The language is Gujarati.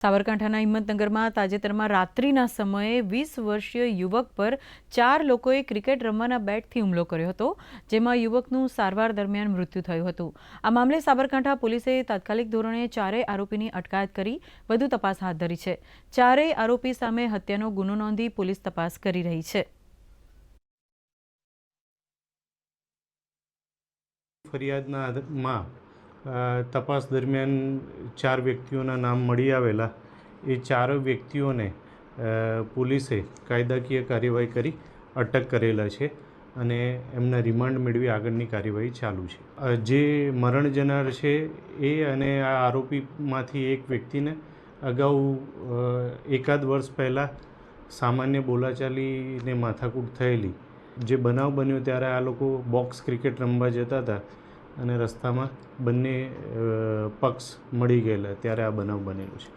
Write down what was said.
સાબરકાંઠાના હિંમતનગરમાં તાજેતરમાં રાત્રિના સમયે 20 વર્ષીય યુવક પર 4 લોકોએ ક્રિકેટ રમવાના બેટથી હુમલો કર્યો હતો, જેમાં યુવકનું સારવાર દરમિયાન મૃત્યુ થયું હતું। આ મામલે સાબરકાંઠા પોલીસે તાત્કાલિક ધોરણે ચારેય આરોપીની અટકાયત કરી વધુ તપાસ હાથ ધરી છે। ચારેય આરોપી સામે હત્યાનો ગુનો નોંધી પોલીસ તપાસ કરી રહી છે। ફરિયાદમાં તપાસ દરમિયાન 4 વ્યક્તિઓના નામ મળી આવેલા। એ 4 વ્યક્તિઓને પોલીસે કાયદાકીય કાર્યવાહી કરી અટક કરેલા છે અને એમના રિમાન્ડ મેળવી આગળની કાર્યવાહી ચાલુ છે। જે મરણ જનાર છે એ અને આ આરોપીમાંથી એક વ્યક્તિને અગાઉ એકાદ વર્ષ પહેલાં સામાન્ય બોલાચાલીને માથાકૂટ થયેલી। જે બનાવ બન્યો ત્યારે આ લોકો બોક્સ ક્રિકેટ રમવા જતા હતા અને રસ્તામાં બંને પક્ષ મળી ગયેલા, ત્યારે આ બનાવ બનેલો છે।